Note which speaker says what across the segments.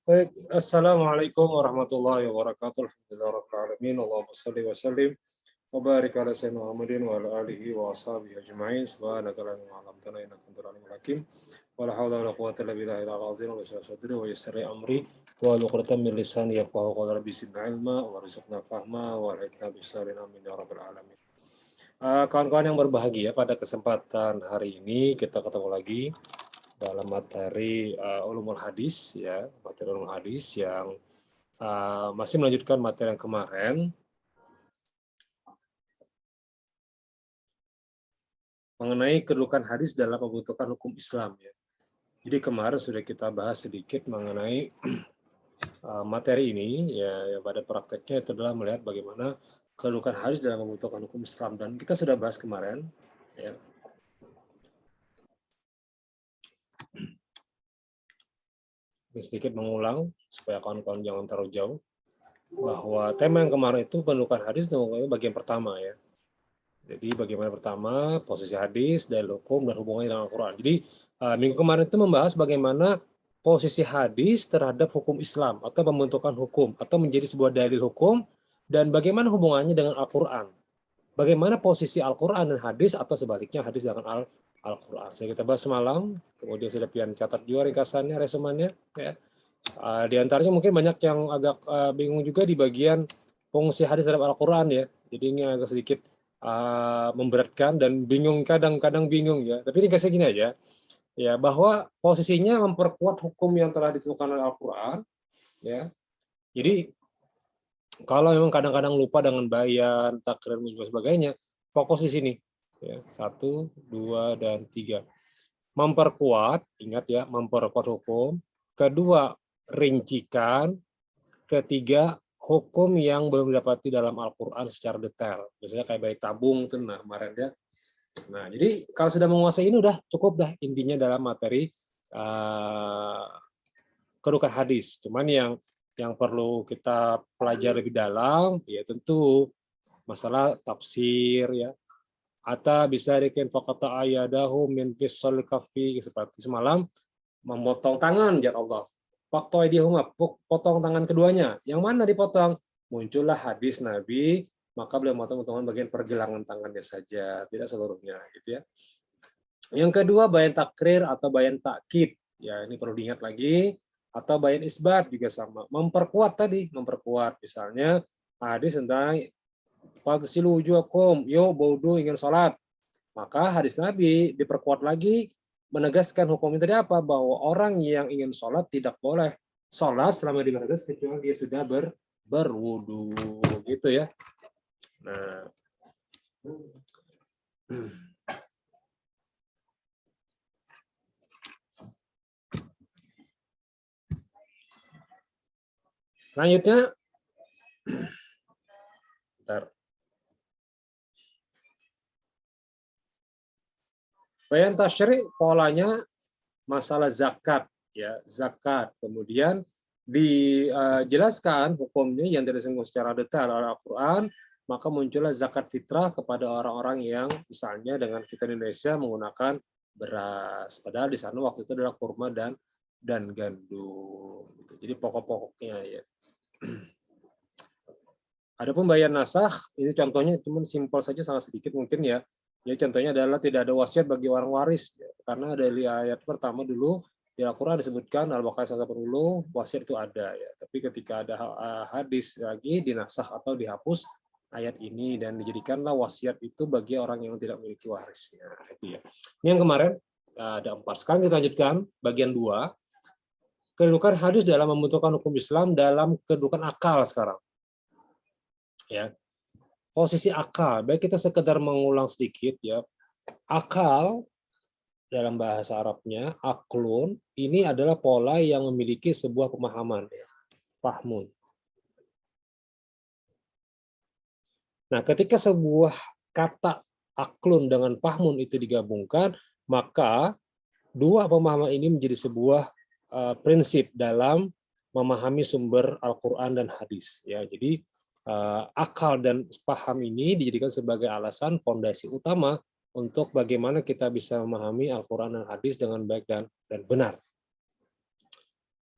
Speaker 1: Baik, Assalamualaikum warahmatullahi wabarakatuh. Alhamdulillahirrahmanirrahim. Allahumma salli wa sallim wa barik ala sayyidina Muhammadin wa ala alihi wa ashabihi ajma'in. Subhanaka la ilma lana illa innaka antal alimul hakim. Wa la hawla wa la quwwata illa billahi al-'aliyyil 'azhim. Wa shrah sadri wa yassir li amri wa hlul 'uqdatam min lisani yafqahu qawli. Rabbi zidna ilma wa rizqna fahma wa alhikna bis-salihin amin ya rabbal alamin. Kawan-kawan yang berbahagia, pada kesempatan hari ini kita ketemu lagi dalam materi ulumul hadis, ya, materi ulumul hadis yang masih melanjutkan materi yang kemarin. Mengenai kedudukan hadis dalam pembentukan hukum Islam, ya. Jadi kemarin sudah kita bahas sedikit mengenai materi ini, ya, yang pada prakteknya itu adalah melihat bagaimana kedudukan hadis dalam pembentukan hukum Islam, dan kita sudah bahas kemarin, ya. Sedikit mengulang supaya kawan-kawan jangan terlalu jauh, bahwa tema yang kemarin itu pendudukan hadis bagian pertama, ya. Jadi bagaimana pertama posisi hadis, dalil hukum, dan hubungannya dengan Al-Quran. Jadi minggu kemarin itu membahas bagaimana posisi hadis terhadap hukum Islam atau pembentukan hukum atau menjadi sebuah dalil hukum, dan bagaimana hubungannya dengan Al-Quran. Bagaimana posisi Al-Quran dan hadis atau sebaliknya hadis dengan Al-Quran. Sudah kita bahas semalam, kemudian sudah pian catat juga ringkasannya, resumennya, ya. Di antaranya mungkin banyak yang agak bingung juga di bagian fungsi hadis terhadap Al-Quran, ya. Jadi ini agak sedikit memberatkan dan bingung, kadang-kadang bingung, ya. Tapi ini kasih gini aja, ya, bahwa posisinya memperkuat hukum yang telah ditentukan oleh Al-Quran, ya. Jadi kalau memang kadang-kadang lupa dengan bayan, takrir, dan sebagainya, fokus di sini, ya. 1, 2, dan 3. Memperkuat, ingat ya, memperkuat hukum. Kedua, rincikan. Ketiga, hukum yang belum didapati dalam Al-Quran secara detail. Biasanya kayak bayi tabung tuh, nah kemarin ya. Nah, jadi kalau sudah menguasai ini udah cukup dah intinya dalam materi kedudukan hadis. Cuman yang perlu kita pelajari lebih dalam, ya tentu masalah tafsir, ya. Atau bisa dikin faqata ayadahu min fisal kafi, seperti semalam memotong tangan ya Allah. Fakta idihuma, potong tangan keduanya. Yang mana dipotong? Muncullah hadis Nabi, maka beliau memotong bagian pergelangan tangannya saja, tidak seluruhnya, gitu ya. Yang kedua, bayan takrir atau bayan takkid. Ya, ini perlu diingat lagi. Atau bayan isbat juga sama. Memperkuat tadi, memperkuat. Misalnya hadis tentang fagsilu wujuhakum, yo baudu ingin sholat. Maka hadis Nabi diperkuat lagi, menegaskan hukum tadi apa? Bahwa orang yang ingin sholat tidak boleh sholat selama di batas kecuali dia sudah berwudu, gitu ya. Nah, selanjutnya, bayan tasyri' polanya masalah zakat, ya, zakat. Kemudian dijelaskan hukumnya yang disinggung secara detail oleh Al-Quran, maka muncullah zakat fitrah kepada orang-orang yang misalnya dengan kita di Indonesia menggunakan beras, padahal di sana waktu itu adalah kurma dan gandum. Jadi pokok-pokoknya, ya. Adapun bayan nasakh, ini contohnya cuma simpel saja, sangat sedikit mungkin, ya. Ya, contohnya adalah tidak ada wasiat bagi orang waris, ya. Karena dari ayat pertama dulu di Al-Quran disebutkan Al-Baqarah 180 wasiat itu ada, ya. Tapi ketika ada hadis lagi dinasakh atau dihapus ayat ini dan dijadikanlah wasiat itu bagi orang yang tidak memiliki waris. Ya, itu ya. Ini yang kemarin ada 4. Sekarang kita lanjutkan bagian 2. Kedudukan hadis dalam membentukkan hukum Islam dalam kedudukan akal sekarang. Ya. Posisi akal, baik kita sekedar mengulang sedikit, ya. Akal dalam bahasa Arabnya, aklun, ini adalah pola yang memiliki sebuah pemahaman, ya. Fahmun. Nah, ketika sebuah kata aklun dengan fahmun itu digabungkan, maka dua pemahaman ini menjadi sebuah prinsip dalam memahami sumber Al-Quran dan hadis, ya. Jadi akal dan paham ini dijadikan sebagai alasan fondasi utama untuk bagaimana kita bisa memahami Al-Quran dan hadis dengan baik dan benar.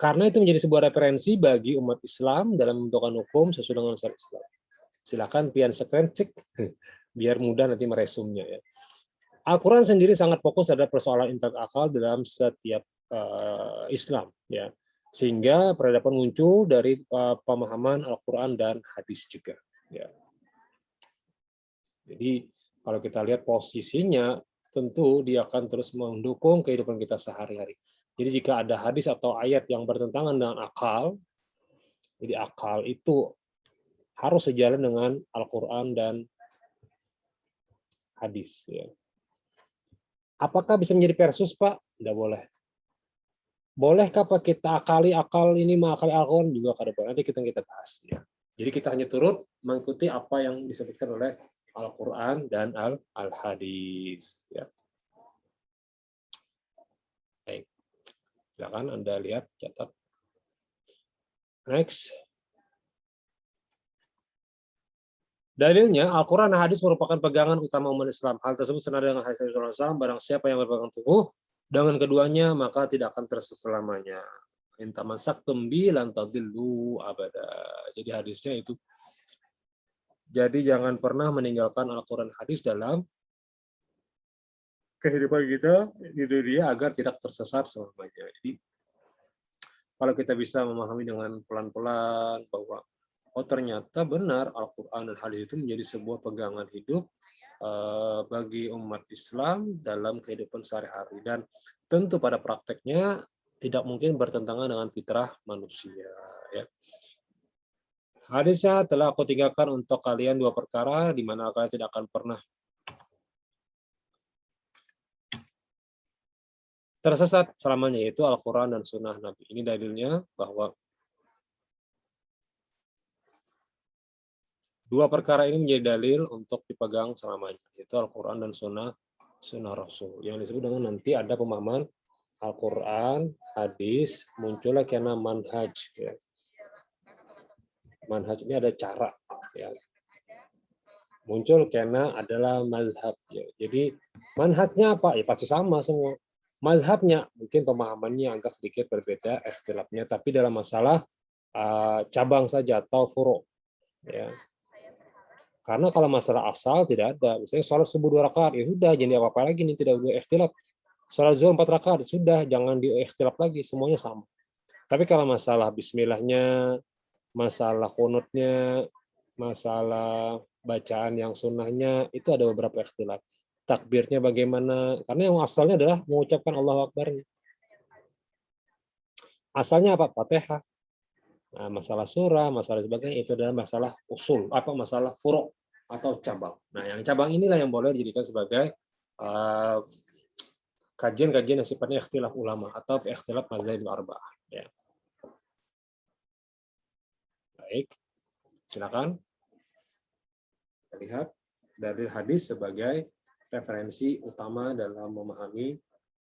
Speaker 1: Karena itu menjadi sebuah referensi bagi umat Islam dalam menentukan hukum sesuai dengan syariat Islam. Silakan pian sekeren cek biar mudah nanti meresumnya ya. Al-Quran sendiri sangat fokus pada persoalan intelek akal dalam setiap Islam ya. Sehingga peradaban muncul dari pemahaman Al-Quran dan hadis juga ya. Jadi kalau kita lihat posisinya tentu dia akan terus mendukung kehidupan kita sehari-hari. Jadi jika ada hadis atau ayat yang bertentangan dengan akal, jadi akal itu harus sejalan dengan Al-Quran dan hadis. Ya. Apakah bisa menjadi versus, Pak? Tidak boleh. Bolehkah Pak kita akali akal ini mengakali Al-Quran? Juga kada boleh. Nanti kita bahas. Ya. Jadi kita hanya turut mengikuti apa yang disebutkan oleh Al-Quran dan Al-Hadis. Ya. Baik. Silakan Anda lihat, catat. Next. Dalilnya, Al-Quran dan hadis merupakan pegangan utama umat Islam. Hal tersebut senada dengan hadis Rasulullah SAW, barang siapa yang berpegang teguh dengan keduanya, maka tidak akan tersesat selamanya. Intaman saktum bi lan tadillu abada. Jadi hadisnya itu. Jadi jangan pernah meninggalkan Al-Quran hadis dalam kehidupan kita di dunia agar tidak tersesat selamanya. Jadi kalau kita bisa memahami dengan pelan-pelan bahwa oh ternyata benar Al-Quran dan hadis itu menjadi sebuah pegangan hidup bagi umat Islam dalam kehidupan sehari-hari. Dan tentu pada prakteknya tidak mungkin bertentangan dengan fitrah manusia. Ya. Hadisnya telah aku tinggalkan untuk kalian dua perkara di mana kalian tidak akan pernah tersesat selamanya, yaitu Al-Quran dan Sunnah Nabi. Ini dalilnya bahwa dua perkara ini menjadi dalil untuk dipegang selamanya, yaitu Al-Quran dan Sunnah Rasul. Yang disebut dengan nanti ada pemahaman Al-Quran, hadis, muncullah karena manhaj. Ya. Manhaj ini ada cara. Ya. Muncul karena adalah mazhab. Ya. Jadi manhajnya apa? Ya pasti sama semua. Mazhabnya mungkin pemahamannya agak sedikit berbeda, ikhtilafnya, tapi dalam masalah cabang saja atau furu'. Ya. Karena kalau masalah asal tidak ada. Misalnya sholat subuh 2 rakaat, ya sudah, jadi apa-apa lagi nih, tidak boleh ikhtilaf. Sholat zuhur 4 rakaat, sudah, jangan diikhtilaf lagi, semuanya sama. Tapi kalau masalah bismillahnya, masalah kunutnya, masalah bacaan yang sunnahnya, itu ada beberapa ikhtilaf. Takbirnya bagaimana? Karena yang asalnya adalah mengucapkan Allahu Akbar. Asalnya apa? Fatihah. Nah, masalah surah, masalah sebagainya itu adalah masalah usul, apa masalah furu' atau cabang. Nah, yang cabang inilah yang boleh dijadikan sebagai kajian-kajian yang sifatnya ikhtilaf ulama atau ikhtilaf mazhab arba'ah. Ya. Baik, silakan. Kita lihat dari hadis sebagai referensi utama dalam memahami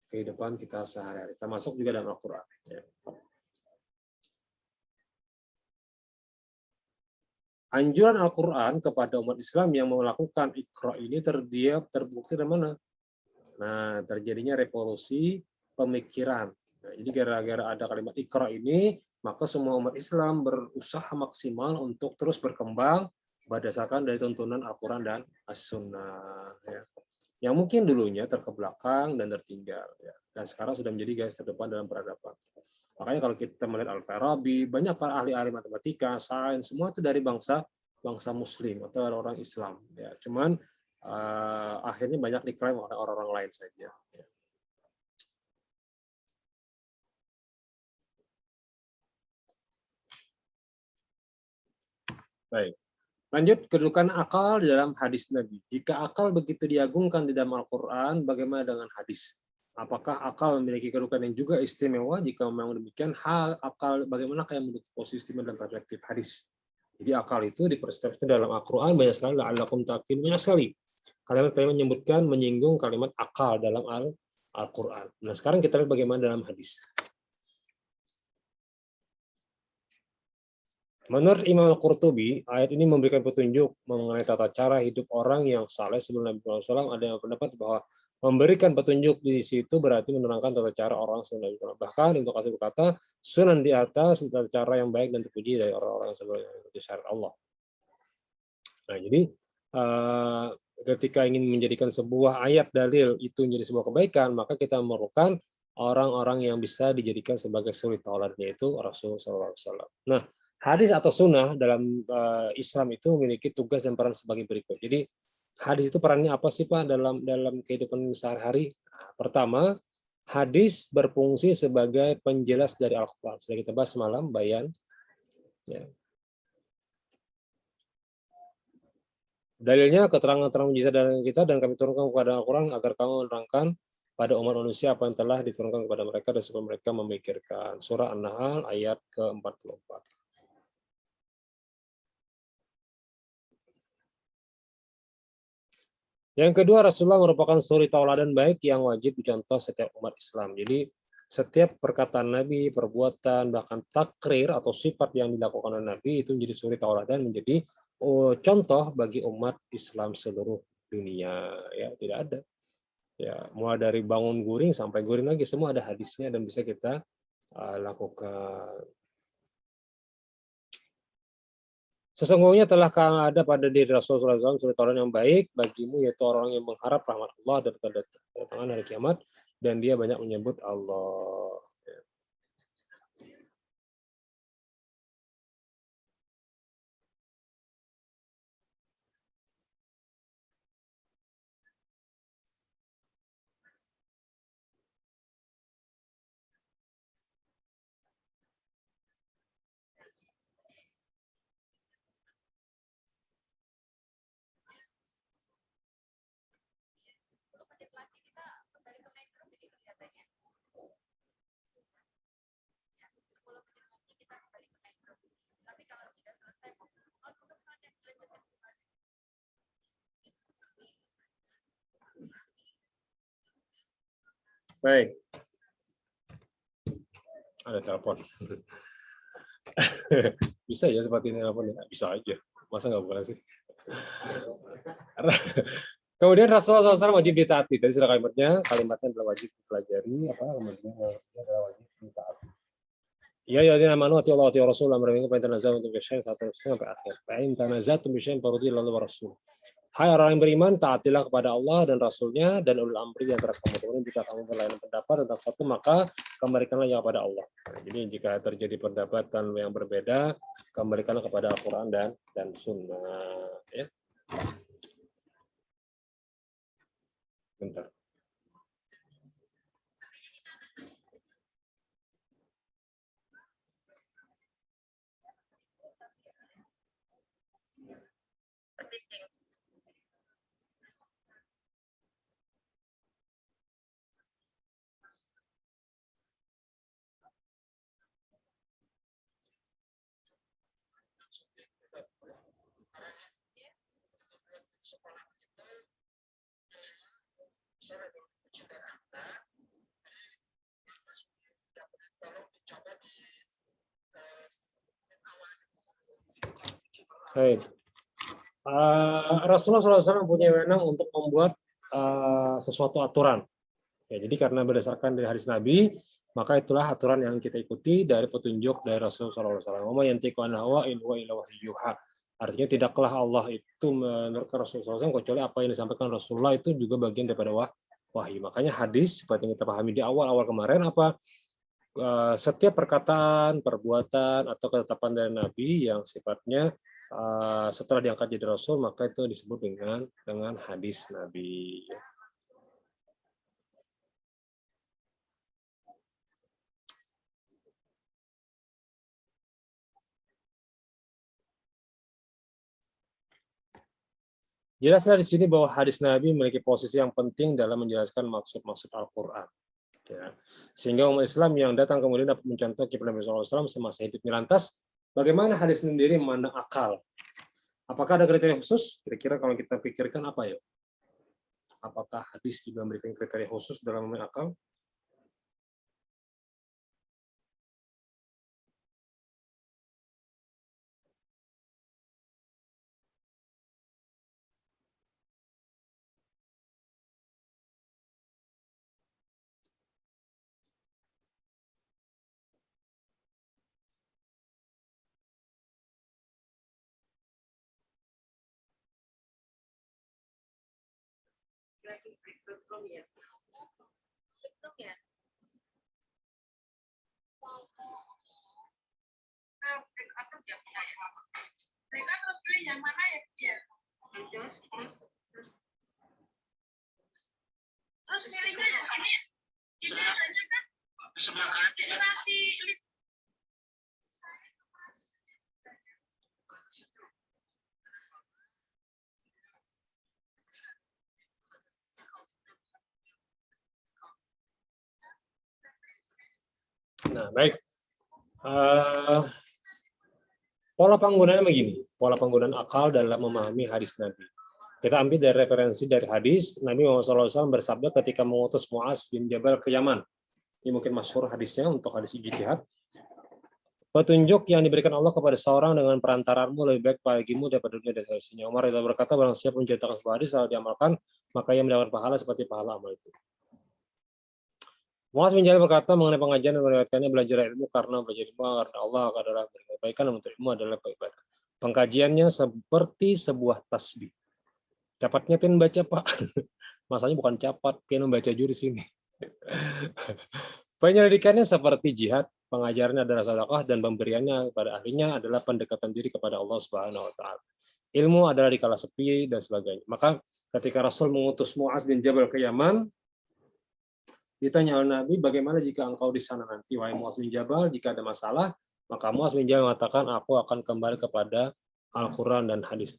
Speaker 1: kehidupan kita sehari-hari, termasuk juga dalam Al-Quran. Ya. Anjuran Al-Quran kepada umat Islam yang melakukan Iqra ini terbukti dari mana? Nah, terjadinya revolusi pemikiran. Nah, jadi gara-gara ada kalimat Iqra ini, maka semua umat Islam berusaha maksimal untuk terus berkembang berdasarkan dari tuntunan Al-Quran dan As-Sunnah. Ya. Yang mungkin dulunya terkebelakang dan tertinggal, ya. Dan sekarang sudah menjadi garis terdepan dalam peradaban. Makanya kalau kita melihat Al-Farabi, banyak para ahli-ahli matematika, sains, semua itu dari bangsa Muslim atau orang Islam. Ya. Cuman akhirnya banyak diklaim oleh orang-orang lain saja. Ya. Baik. Lanjut, kedudukan akal di dalam hadis Nabi. Jika akal begitu diagungkan di dalam Al-Quran, bagaimana dengan hadis? Apakah akal memiliki kedudukan yang juga istimewa? Jika memang demikian, hal akal bagaimana yang menduduki posisi dalam perspektif hadis? Jadi akal itu diperspektifkan dalam Al-Quran banyak sekali, la'allakum taqilun, banyak sekali. Kalimat-kalimat menyebutkan, menyinggung kalimat akal dalam Al-Quran. Nah, sekarang kita lihat bagaimana dalam hadis. Menurut Imam Al-Qurtubi, ayat ini memberikan petunjuk mengenai tata cara hidup orang yang saleh sebelum Nabi SAW. Ada yang berpendapat bahwa Memberikan petunjuk di situ berarti menerangkan tata cara orang sunnah. Bahkan untuk kasih berkata, sunan di atas tata cara yang baik dan terpuji dari orang-orang yang sebelumnya itu syariat Allah. Nah, jadi ketika ingin menjadikan sebuah ayat dalil itu menjadi sebuah kebaikan, maka kita memerlukan orang-orang yang bisa dijadikan sebagai suri tauladan, yaitu Rasul SAW. Nah, hadis atau sunnah dalam Islam itu memiliki tugas dan peran sebagai berikut. Jadi hadis itu perannya apa sih Pak dalam kehidupan sehari-hari? Nah, pertama, hadis berfungsi sebagai penjelas dari Al-Quran. Sudah kita bahas semalam, bayan. Ya. Dalilnya keterangan-keterangan mujizat dari kita dan kami turunkan kepada Al-Quran agar kamu menerangkan pada umat manusia apa yang telah diturunkan kepada mereka dan supaya mereka memikirkan. Surah An-Nahl ayat ke-44. Yang kedua, Rasulullah merupakan suri tauladan baik yang wajib dicontoh setiap umat Islam. Jadi setiap perkataan Nabi, perbuatan, bahkan takrir atau sifat yang dilakukan oleh Nabi itu menjadi suri tauladan, menjadi contoh bagi umat Islam seluruh dunia. Ya, tidak ada. Ya, mulai dari bangun guring sampai guring lagi semua ada hadisnya dan bisa kita lakukan. Sesungguhnya telah ada pada diri Rasulullah SAW suri tauladan yang baik bagimu, yaitu orang yang mengharap rahmat Allah dan kedatangan hari kiamat, dan dia banyak menyebut Allah. Baik, ada telepon. Bisa ya seperti ini telepon ya? Bisa aja. Masa nggak boleh sih? Kemudian Rasulullah SAW wajib ditaati. Tadi sudah kalimatnya adalah wajib dipelajari, kemudian adalah wajib ditaati. Ya, ya, jadi amanu ati Allah ati Rasul amar minggu fa tanazatu bi syai'in satu sampai akhir. Fa in tanazatu bi syai'in farudhi lillahi wa rasul. Hai orang yang beriman, taatilah kepada Allah dan Rasulnya dan ulul amri yang kamu. Kemudian jika kamu berlainan pendapat tentang sesuatu, maka kembalikanlah yang kepada Allah. Nah, jadi jika terjadi perdebatan yang berbeda, kembalikanlah kepada Al-Quran dan Sunnah. Ya. Bentar. Baik. Rasulullah SAW punya wewenang untuk membuat sesuatu aturan. Ya, jadi karena berdasarkan dari hadis Nabi, maka itulah aturan yang kita ikuti dari petunjuk dari Rasulullah SAW. Artinya tidaklah Allah itu menurut Rasulullah SAW kecuali apa yang disampaikan Rasulullah itu juga bagian daripada wahyu. Makanya hadis seperti yang kita pahami di awal-awal kemarin setiap perkataan, perbuatan atau ketetapan dari Nabi yang sifatnya setelah diangkat jadi Rasul, maka itu disebut dengan hadis Nabi. Jelaslah di sini bahwa hadis Nabi memiliki posisi yang penting dalam menjelaskan maksud-maksud Al-Quran. Ya. Sehingga umat Islam yang datang kemudian dapat mencontoh kiprah Nabi SAW semasa hidupnya. Lantas, bagaimana hadis sendiri memandang akal? Apakah ada kriteria khusus? Kira-kira kalau kita pikirkan apa ya? Apakah hadis juga memberikan kriteria khusus dalam memandang akal? Nah, baik. Pola penggunaannya begini. Pola penggunaan akal dalam memahami hadis Nabi. Kita ambil dari referensi dari hadis, Nabi Muhammad SAW bersabda ketika mengutus Muaz bin Jabal ke Yaman. Ini mungkin masyhur hadisnya untuk hadis ijtihad. Petunjuk yang diberikan Allah kepada seorang dengan perantaranmu lebih baik bagimu daripada dunia dan seisinya. Umar itu berkata, barang siapa menceritakan sebuah hadis lalu diamalkan, maka ia mendapat pahala seperti pahala amal itu. Muaz bin Jabal berkata mengenai pengajian dan meriwayatkannya belajar ilmu karena belajar ilmu karena Allah adalah kebaikan dan menuntut ilmu adalah ibadah. Pengkajiannya seperti sebuah tasbih. Capatnya pengen baca, Pak. Masanya bukan capat, pengen membaca jurus ini. Penyelidikannya seperti jihad, pengajarannya adalah sedekah dan pemberiannya kepada ahlinya adalah pendekatan diri kepada Allah Subhanahu wa taala. Ilmu adalah di kala sepi dan sebagainya. Maka ketika Rasul mengutus Muaz bin Jabal ke Yaman, ditanya oleh Nabi, bagaimana jika engkau di sana nanti, wahai Muaz bin Jabal, jika ada masalah, maka Muaz bin Jabal mengatakan, aku akan kembali kepada Al-Quran dan hadis.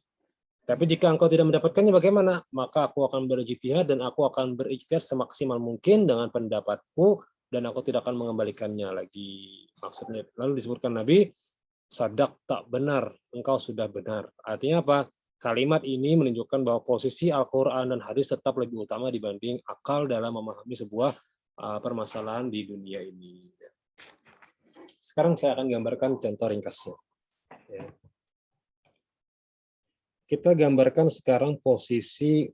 Speaker 1: Tapi jika engkau tidak mendapatkannya bagaimana? Maka aku akan berijtihad dan aku akan berijtihad semaksimal mungkin dengan pendapatku dan aku tidak akan mengembalikannya lagi. Maksudnya, lalu disebutkan Nabi, sadak tak benar, engkau sudah benar. Artinya apa? Kalimat ini menunjukkan bahwa posisi Al-Quran dan hadis tetap lebih utama dibanding akal dalam memahami sebuah permasalahan di dunia ini. Sekarang saya akan gambarkan contoh ringkasnya. Kita gambarkan sekarang posisi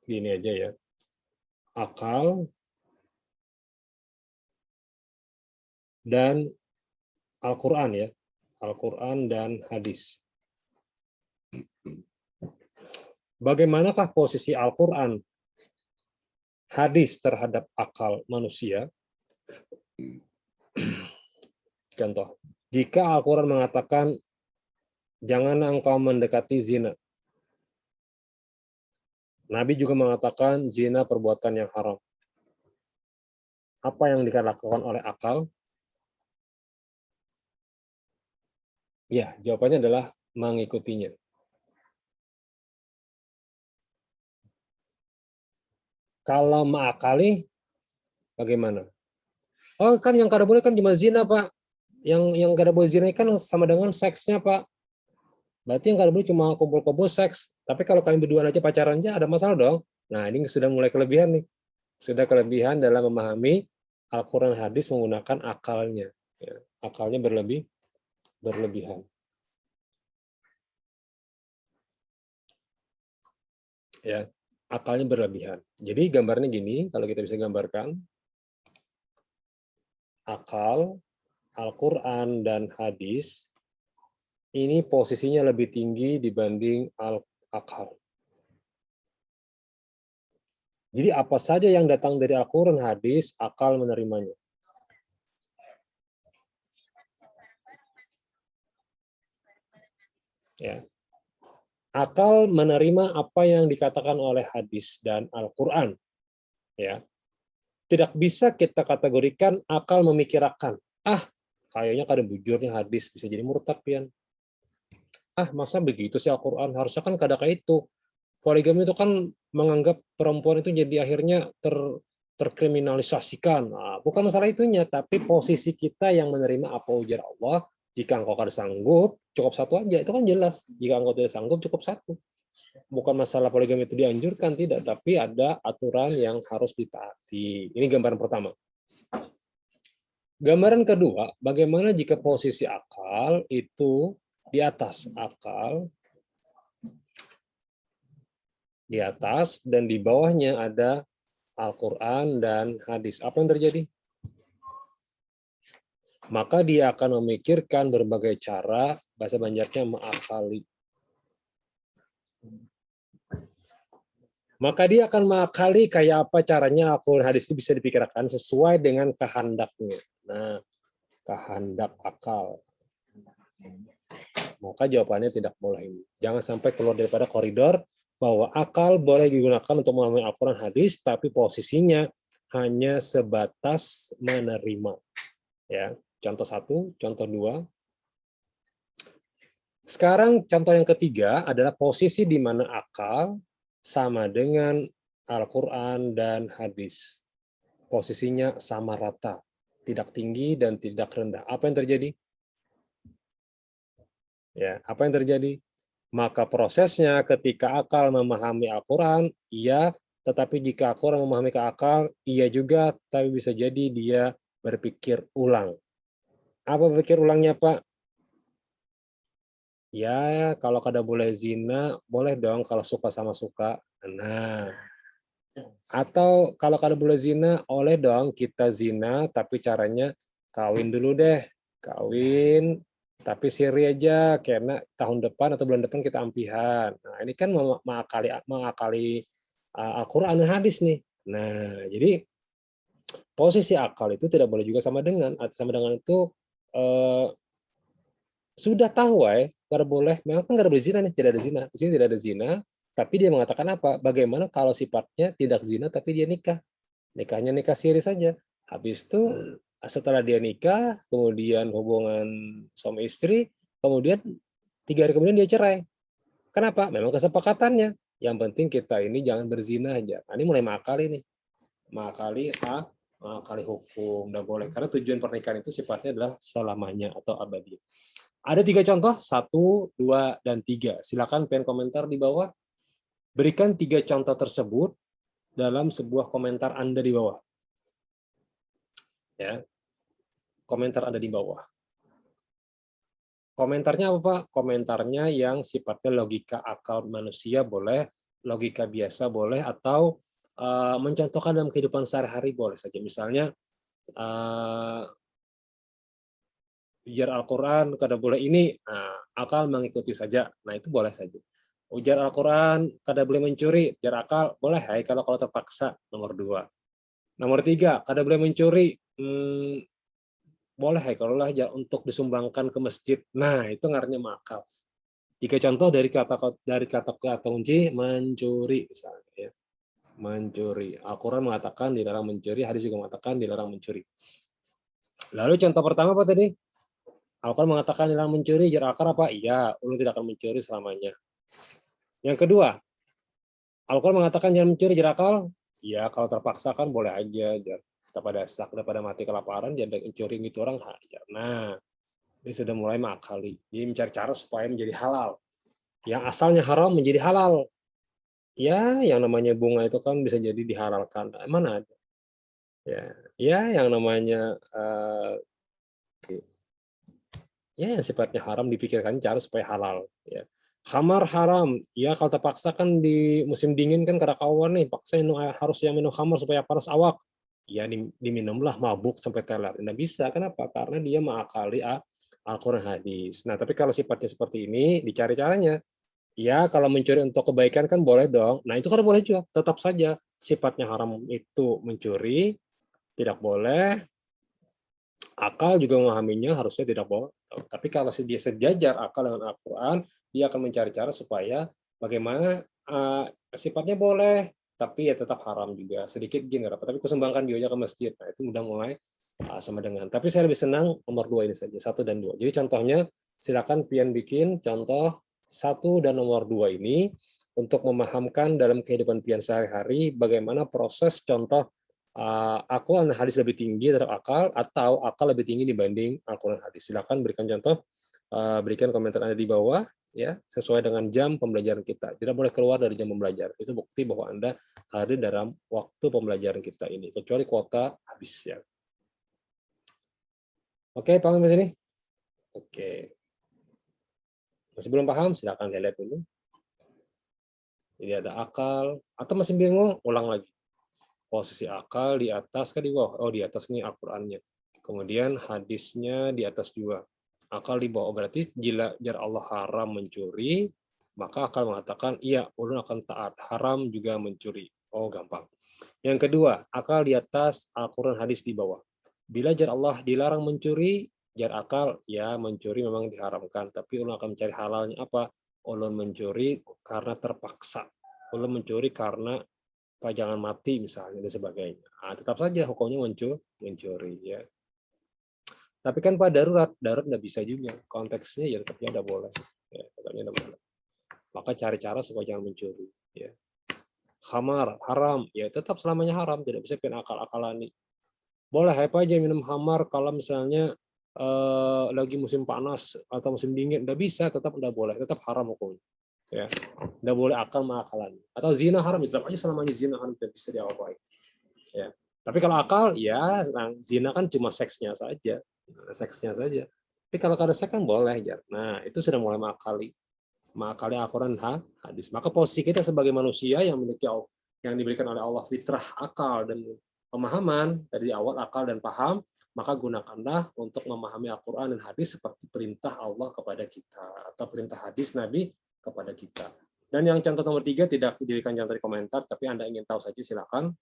Speaker 1: gini aja ya. Akal dan Al-Quran ya. Al-Quran dan hadis. Bagaimanakah posisi Al-Quran, hadis terhadap akal manusia? Contoh, jika Al-Quran mengatakan janganlah engkau mendekati zina. Nabi juga mengatakan zina perbuatan yang haram. Apa yang dilakukan oleh akal? Ya, jawabannya adalah mengikutinya. Kalau mengakali, bagaimana? Oh, kan yang kada boleh kan cuma zina, Pak. Yang kada boleh zina kan sama dengan seksnya, Pak. Berarti yang kada boleh cuma kumpul-kumpul seks. Tapi kalau kalian berdua aja pacaran aja ada masalah dong. Nah, ini sudah mulai kelebihan nih. Sudah kelebihan dalam memahami Al-Quran hadis menggunakan akalnya. Ya, akalnya berlebihan. Ya, akalnya berlebihan. Jadi gambarnya gini, kalau kita bisa gambarkan, akal, Al-Quran, dan hadis, ini posisinya lebih tinggi dibanding akal. Jadi apa saja yang datang dari Al-Quran, hadis, akal menerimanya. Ya. Akal menerima apa yang dikatakan oleh hadis dan Al-Quran. Ya. Tidak bisa kita kategorikan akal memikirkan. Kayaknya kada bujurnya hadis, bisa jadi murtad, pian. Masa begitu sih Al-Quran? Harusnya kan kada kayak itu. Poligami itu kan menganggap perempuan itu jadi akhirnya terkriminalisasikan. Bukan masalah itunya, tapi posisi kita yang menerima apa ujar Allah. Jika engkau kada sanggup, cukup satu aja. Itu kan jelas. Jika engkau tidak sanggup, cukup satu. Bukan masalah poligami itu dianjurkan, tidak. Tapi ada aturan yang harus ditaati. Ini gambaran pertama. Gambaran kedua, bagaimana jika posisi akal itu di atas akal, di atas dan di bawahnya ada Al-Quran dan hadis. Apa yang terjadi? Maka dia akan memikirkan berbagai cara, bahasa Banjarnya mengakali. Maka dia akan mengakali kayak apa caranya Al-Quran hadis itu bisa dipikirkan sesuai dengan kehendaknya. Nah, kehendak akal. Maka jawabannya tidak boleh. Jangan sampai keluar daripada koridor bahwa akal boleh digunakan untuk memahami Al-Quran hadis, tapi posisinya hanya sebatas menerima. Ya, contoh satu, contoh dua. Sekarang contoh yang ketiga adalah posisi di mana akal sama dengan Al-Quran dan hadis. Posisinya sama rata, tidak tinggi dan tidak rendah. Apa yang terjadi? Ya, apa yang terjadi? Maka prosesnya ketika akal memahami Al-Quran, iya, tetapi jika Al-Quran memahami ke akal, iya juga, tapi bisa jadi dia berpikir ulang. Apa berpikir ulangnya, Pak? Ya, kalau kada boleh zina, boleh dong kalau suka sama suka. Nah, atau kalau kada boleh zina, oleh dong kita zina, tapi caranya kawin dulu deh. Kawin, tapi siri aja, karena tahun depan atau bulan depan kita ampihan. Nah, ini kan mengakali Al-Quran dan hadis nih. Nah, jadi posisi akal itu tidak boleh juga sama dengan. Sama dengan itu eh, sudah tahu kada boleh, memang kan kada boleh zina nih, tidak ada zina. Di sini tidak ada zina, tapi dia mengatakan apa? Bagaimana kalau sifatnya tidak zina tapi dia nikah? Nikahnya nikah siri saja. Habis itu setelah dia nikah, kemudian hubungan suami istri, kemudian 3 hari kemudian dia cerai. Kenapa? Memang kesepakatannya. Yang penting kita ini jangan berzina aja. Nah, ini mulai mengakali nih. Mengakali hukum. Tidak boleh. Karena tujuan pernikahan itu sifatnya adalah selamanya atau abadi. Ada 3 contoh, 1, 2, dan 3. Silakan pen komentar di bawah. Berikan 3 contoh tersebut dalam sebuah komentar Anda di bawah. Ya, komentar Anda di bawah. Komentarnya apa, Pak? Komentarnya yang sifatnya logika akal manusia boleh, logika biasa boleh, atau mencontohkan dalam kehidupan sehari-hari boleh saja. Misalnya, ujar Al-Quran kada boleh ini, nah, akal mengikuti saja. Nah, itu boleh saja. Ujar Al-Quran kada boleh mencuri, ujar akal boleh, hai kalau terpaksa. Nomor 2. Nomor 3, kada boleh mencuri, boleh kalau lah untuk disumbangkan ke masjid. Nah, itu ngarannya makal. 3 contoh dari kata kunci mencuri misalnya, ya. Mencuri. Al-Quran mengatakan dilarang mencuri, hadis juga mengatakan dilarang mencuri. Lalu contoh pertama apa tadi? Al-Quran mengatakan dilarang mencuri, jar akal apa? Iya, ulun tidak akan mencuri selamanya. Yang kedua, Al-Quran mengatakan jangan mencuri, jar akal? Iya, kalau terpaksa kan boleh aja, jar. Pada daripada mati kelaparan, jangan mencuri gitu orang hajar. Nah, ini sudah mulai mengakali. Jadi mencari cara supaya menjadi halal. Yang asalnya haram menjadi halal. Ya, yang namanya bunga itu kan bisa jadi dihalalkan. Mana ada? Ya, yang namanya ya yang sifatnya haram dipikirkan cara supaya halal. Ya. Khamar haram. Ya kalau terpaksa kan di musim dingin kan kada kawan nih, paksa harus yang minum khamar supaya panas awak. Ya diminumlah mabuk sampai teler. Tidak bisa. Kenapa? Karena dia mengakali Al-Quran hadis. Nah, tapi kalau sifatnya seperti ini, dicari caranya. Ya, kalau mencuri untuk kebaikan kan boleh dong. Nah, itu kan boleh juga. Tetap saja sifatnya haram itu mencuri, tidak boleh. Akal juga memahaminya harusnya tidak boleh. Tapi kalau dia sejajar akal dengan Al-Quran, dia akan mencari cara supaya bagaimana sifatnya boleh, tapi ya tetap haram juga. Sedikit gini, tapi kusumbangkan bionya ke masjid. Nah, itu udah mulai sama dengan. Tapi saya lebih senang nomor 2 ini saja, 1 dan 2. Jadi contohnya, silakan pian bikin contoh 1 dan nomor 2 ini untuk memahamkan dalam kehidupan pian sehari-hari bagaimana proses contoh Al-Quran dan hadis lebih tinggi terhadap akal atau akal lebih tinggi dibanding Al-Quran dan hadis. Silakan berikan contoh, berikan komentar Anda di bawah ya, sesuai dengan jam pembelajaran kita. Tidak boleh keluar dari jam pembelajaran. Itu bukti bahwa Anda hadir dalam waktu pembelajaran kita ini, kecuali kuota habis ya. Oke, paham sampai sini? Oke. Masih belum paham? Silakan lihat dulu. Jadi ada akal, atau masih bingung? Ulang lagi. Posisi akal di atas ke di bawah? Oh, di atas nih Al-Qur'annya. Kemudian hadisnya di atas juga. Akal di bawah. Berarti jar Allah haram mencuri, maka akal mengatakan iya, ulun akan taat. Haram juga mencuri. Oh, gampang. Yang kedua, akal di atas, Al-Quran hadis di bawah. Bila jar Allah dilarang mencuri, jar akal ya mencuri memang diharamkan, tapi ulun akan mencari halalnya apa? Ulun mencuri karena terpaksa. Ulun mencuri karena pajangan mati misalnya dan sebagainya. Nah, tetap saja hukumnya mencuri ya. Tapi kan pada darurat nggak bisa juga. Konteksnya ya tetapnya nggak boleh. Ya, tetapnya nggak boleh. Maka cari cara supaya jangan mencuri. Ya. Khamar, haram. Ya tetap selamanya haram. Tidak bisa pin akal-akalani. Boleh apa aja minum khamar kalau misalnya lagi musim panas atau musim dingin. Nggak bisa, tetap nggak boleh. Tetap haram hukumnya. Ya. Nggak boleh akal mengakalani. Atau zina haram. Tetap aja selamanya zina haram. Tidak bisa diapa-apain. Ya. Tapi kalau akal, ya zina kan cuma seksnya saja. Seksnya saja. Tapi kalau kada seks kan boleh, ya. Nah, itu sudah mulai mengakali Al-Quran hadis. Maka posisi kita sebagai manusia yang memiliki yang diberikan oleh Allah fitrah, akal dan pemahaman dari awal akal dan paham, maka gunakanlah untuk memahami Al-Quran dan hadis seperti perintah Allah kepada kita atau perintah hadis Nabi kepada kita. Dan yang contoh nomor 3 tidak diberikan contoh di komentar, tapi Anda ingin tahu saja silakan.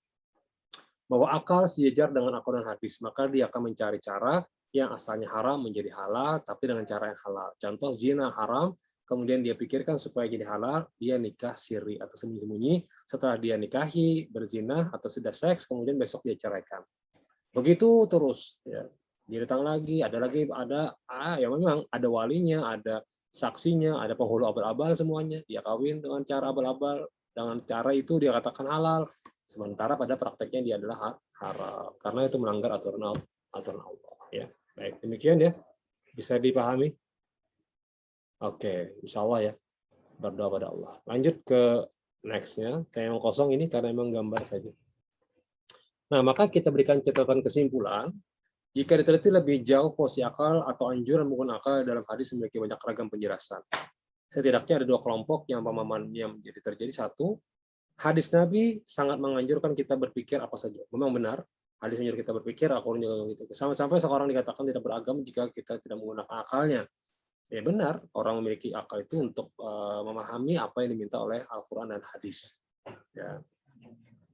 Speaker 1: Bahwa akal sejajar dengan Al-Quran hadis, maka dia akan mencari cara yang asalnya haram menjadi halal, tapi dengan cara yang halal. Contoh zina haram, kemudian dia pikirkan supaya jadi halal, dia nikah siri atau sembunyi-sembunyi. Setelah dia nikahi, berzina atau sudah seks, kemudian besok dia ceraikan. Begitu terus. Ya. Dia datang lagi, ada yang memang ada walinya, ada saksinya, ada penghulu abal-abal semuanya. Dia kawin dengan cara abal-abal, dengan cara itu dia katakan halal. Sementara pada prakteknya dia adalah haram, karena itu melanggar aturan Allah. Ya, baik demikian ya, bisa dipahami. Oke, insya Allah ya, berdoa pada Allah. Lanjut ke nextnya, kayak yang kosong ini karena emang gambar saja. Nah, maka kita berikan catatan kesimpulan. Jika diteliti lebih jauh, posisi akal atau anjuran menggunakan akal dalam hadis memiliki banyak ragam penjelasan. Setidaknya ada 2 kelompok yang pemahamannya menjadi terjadi. Satu, hadis Nabi sangat menganjurkan kita berpikir apa saja. Memang benar, hadis menyuruh kita berpikir, Al-Quran juga gitu. Sampai seorang dikatakan tidak beragama jika kita tidak menggunakan akalnya. Ya benar, orang memiliki akal itu untuk memahami apa yang diminta oleh Al-Quran dan hadis. Ya.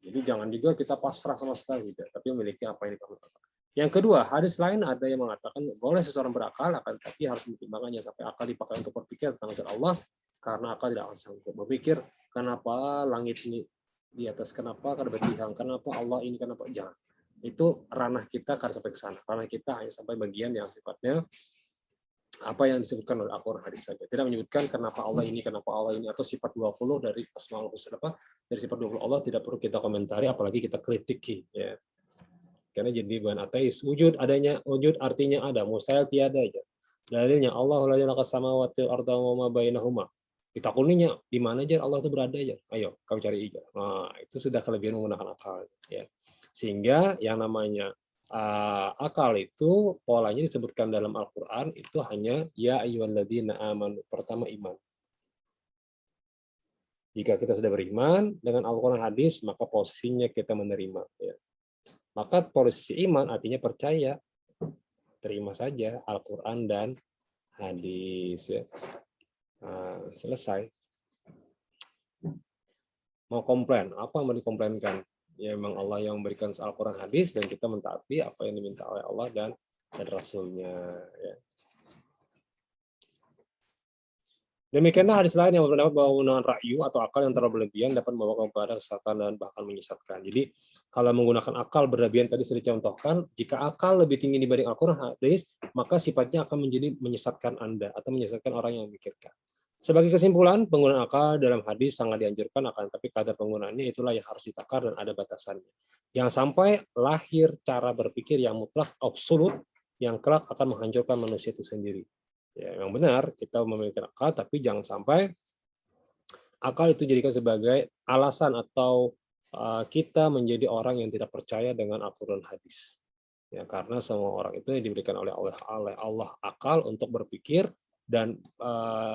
Speaker 1: Jadi jangan juga kita pasrah sama sekali, tapi memiliki apa yang dikatakan. Yang kedua, hadis lain ada yang mengatakan boleh seseorang berakal, akan tapi harus mempertimbangkannya sampai akal dipakai untuk berpikir tentang zat Allah, karena akal tidak akan sanggup berpikir kenapa langit ini di atas, kenapa kada bertihang, kenapa Allah ini, kenapa jangan. Itu ranah kita kada sampai ke sana. Ranah kita hanya sampai bagian yang sifatnya apa yang disebutkan oleh Al-Quran hadis saja. Tidak menyebutkan kenapa Allah ini, atau sifat 20 dari Asmaul Husna, dari sifat 20 Allah tidak perlu kita komentari, apalagi kita kritiki. Ya. Karena jadi bahan ateis. Wujud artinya ada, mustahil tiada aja. Dalilnya Allah la ilaha samawati wal arda wa ma bainahuma. Ditakuninya di mana aja Allah itu berada aja. Ayo, kamu cari aja. Nah, itu sudah kelebihan menggunakan akal ya. Sehingga yang namanya akal itu polanya disebutkan dalam Al-Qur'an itu hanya ya ayyuhalladzina amanu, pertama iman. Jika kita sudah beriman dengan Al-Qur'an hadis, maka posisinya kita menerima ya. Maka posisi iman artinya percaya, terima saja Al-Quran dan hadis. Ya. Nah, selesai. Mau komplain, apa yang mau dikomplainkan? Ya memang Allah yang memberikan Al-Quran hadis dan kita mentaati apa yang diminta oleh Allah dan Rasul-Nya. Ya. Demikianlah hadis lain yang berpendapat bahwa penggunaan ra'yu atau akal yang terlalu berlebihan dapat membawa kepada kesesatan dan bahkan menyesatkan. Jadi kalau menggunakan akal berlebihan tadi sudah dicontohkan, jika akal lebih tinggi dibanding Al-Quran hadis, maka sifatnya akan menjadi menyesatkan Anda atau menyesatkan orang yang memikirkan. Sebagai kesimpulan, penggunaan akal dalam hadis sangat dianjurkan, akan tapi kadar penggunaannya itulah yang harus ditakar dan ada batasannya. Jangan sampai lahir cara berpikir yang mutlak absolut yang kelak akan menghancurkan manusia itu sendiri. Ya, memang benar kita memiliki akal, tapi jangan sampai akal itu jadikan sebagai alasan atau kita menjadi orang yang tidak percaya dengan Al-Quran hadis. Ya, karena semua orang itu diberikan oleh Allah akal untuk berpikir dan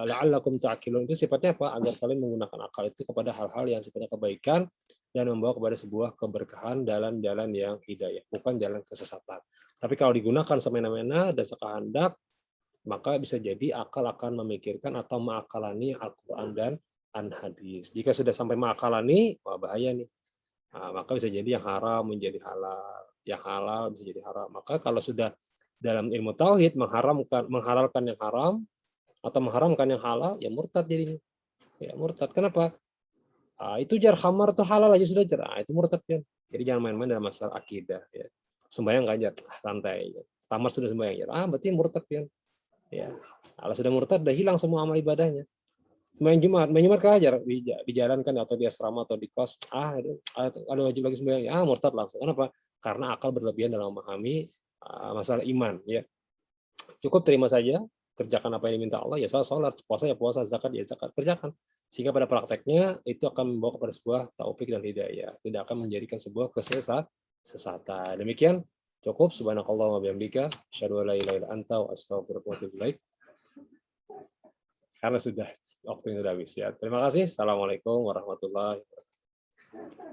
Speaker 1: la'allakum ta'qilun itu sifatnya apa? Agar kalian menggunakan akal itu kepada hal-hal yang sifatnya kebaikan dan membawa kepada sebuah keberkahan dalam jalan yang hidayah, bukan jalan kesesatan. Tapi kalau digunakan semena-mena dan sekehendak, maka bisa jadi akal akan memikirkan atau mengakalani Al-Quran dan hadis. Jika sudah sampai mengakalani, wah bahaya nih. Nah, maka bisa jadi yang haram menjadi halal, yang halal bisa jadi haram. Maka kalau sudah dalam ilmu tauhid menghalalkan yang haram atau mengharamkan yang halal, ya murtad jadinya. Ya murtad. Kenapa? Itu jar khamar tuh halal aja sudah jar. Itu murtad kan. Jadi jangan main-main dalam masalah akidah. Ya. Sembahyang nggak jar, santai. Ya. Tamar sudah sembahyang jar. Berarti murtad kan. Ya. Kalau sudah murtad, udah hilang semua amal ibadahnya. Main Jumat kehajar dijalankan atau di asrama atau di kos, ada wajib lagi sembahyang, murtad langsung. Kenapa? Karena akal berlebihan dalam memahami masalah iman. Ya, cukup terima saja, kerjakan apa yang diminta Allah, ya sholat, puasa ya puasa, zakat ya zakat, kerjakan. Sehingga pada prakteknya itu akan membawa kepada sebuah taufik dan hidayah, tidak akan menjadikan sebuah kesesatan. Demikian cukup. Subhanakallah wa bihamdika, asyhadu an la ilaha illa anta wa astaghfiruka wa atubu ilaik. Karena sudah waktunya sudah habis ya. Terima kasih. Assalamualaikum warahmatullahi wabarakatuh.